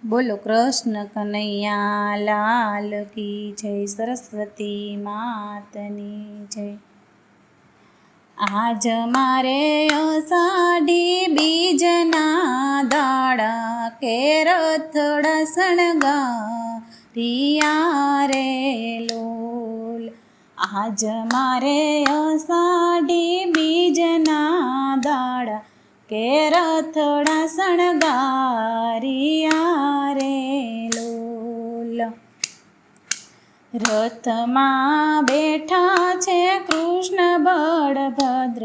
બોલો કૃષ્ણ કનૈયા લાલ કી જય, સરસ્વતી માતની જય। આજ મારે અષાઢી બીજના દાડા કે રથડા શણગારિયા રે લોલ। આજ મારે અષાઢી બીજના દાડા કે રથડા શણગારિયા રે લોલ। રથમાં બેઠા છે કૃષ્ણ બળભદ્ર,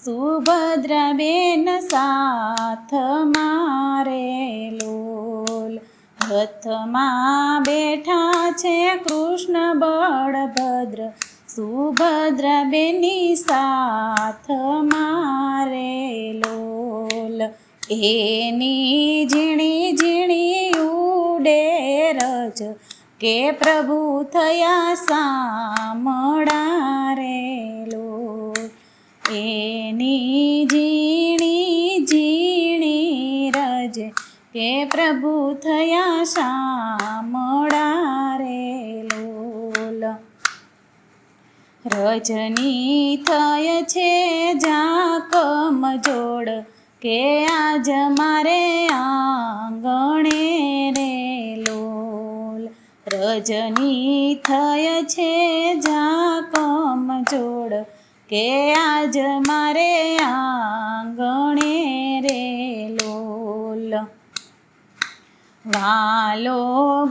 સુભદ્રા બેન સાથમાં રે લોલ। રથમાં બેઠા છે કૃષ્ણ બળભદ્ર, સુભદ્રા બેની સાથમાં રે લોલ। એની ઝીણી ઝીણી ઉડે રજ, કે પ્રભુ થયા શામળા રે લોલ। એની ઝીણી ઝીણી રજ, કે પ્રભુ થયા શામળા રે લોલ। રજની થય છે ઝાકમ જોડ, કે આજ મારે આંગણે રે લોલ। રજની થય છે ઝાકમ જોડ, કે આજ મારે આંગણે રે લોલ। વાલો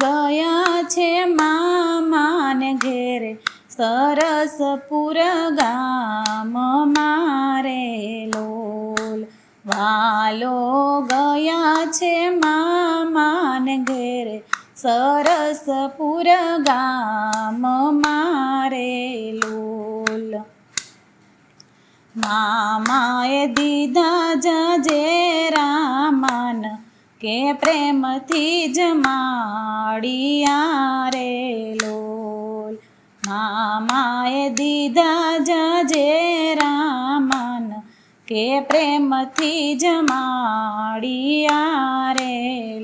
ગયા છે મામાને ઘેરે, સરસપુર ગામ મારે લોલ। વાલો ગયા છે મામાને ઘેરે, સરસપુર ગામ મારે લોલ। મામાએ દીધા જાજેરામાન, કે પ્રેમથી જમાડિયા રે લોલ। મામાએ દીધા જાજેરામાન, કે પ્રેમથી જમાડિયા રે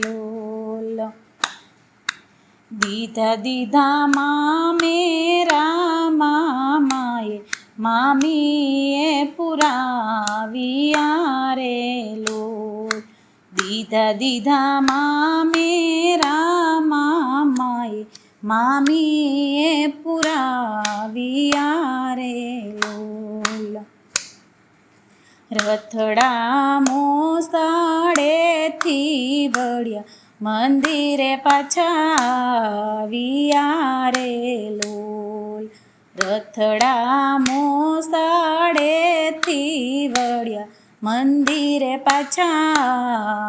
લોલ। દીધા મામે મામાએ, મામીએ પુરાવિયા રે લોલ। દીધા મામે મામાએ, મામીએ પુરાવિયા રે લોલ। રથડા મોસાળેથી વળ્યા, મંદિરે પાછા આવ્યા રે લોલ। રથડા મોસાળેથી વળ્યા, મંદિરે પાછા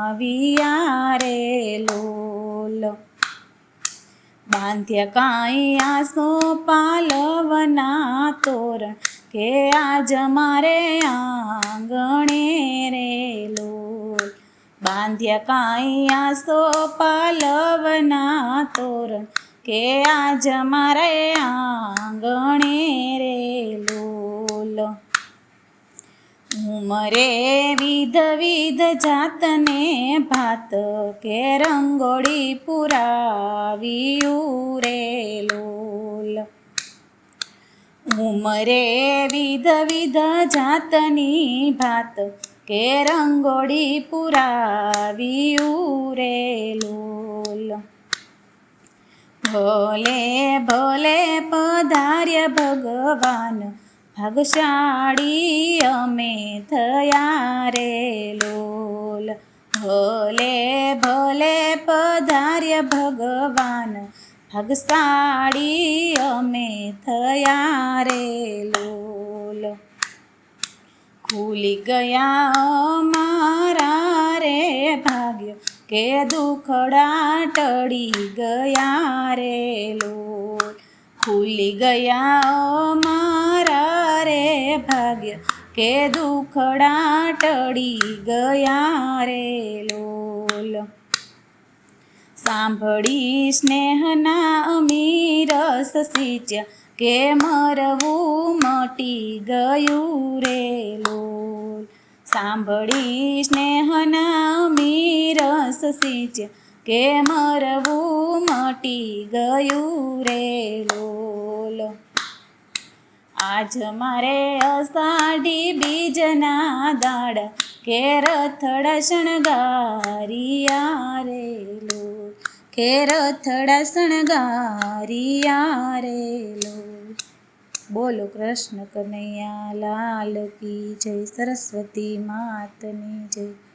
આવ્યા રે લોલ। બાંધ્યા કાંઈ આસો પાલવના તોરણ, કે આજ મારે આંગણે રે લોલ। બાંધ્યા કાંઈ આસો પાલવના તોરણ, કે આજ મારે આંગણે રે લોલ। ઉમરે વિધ વિધ જાતને ભાત, કે રંગોળી પુરાવ્યું રે લોલ। ઉમરે વિધ વિધ જાતની ભાત, કે રંગોળી પુરાવ્યું રે લોલ। ભલે ભલે પધાર્ય ભગવાન, ભાગશાળી અમે થયા રે લોલ। ભલે ભલે પધાર્ય ભગવાન, ભાગશાળી અમે થયા રે લોલ। ખુલી ગયા અમારા રે ભાગ્ય, કે દુખડા ટળી ગયા રે લોલ। ખુલી ગયા અમારા રે ભાગ્ય, કે દુખડા ટળી ગયા રે લોલ। સાંભળી સ્નેહના અમીરસ સિંચ્યા, કે મરવું મટી ગયું રે લોલ। સાંભળી સ્નેહના અમીરસ સિંચ્યા, કે મરવું મટી ગયું રે લોલ. આજ મારે અષાઢી બીજના દાડા કે રથડા શણગારિયા રે લોલ, કે રથડા શણગારિયા રે લોલ. બોલો કૃષ્ણ કનૈયા લાલ કી જય, સરસ્વતી માતની જય.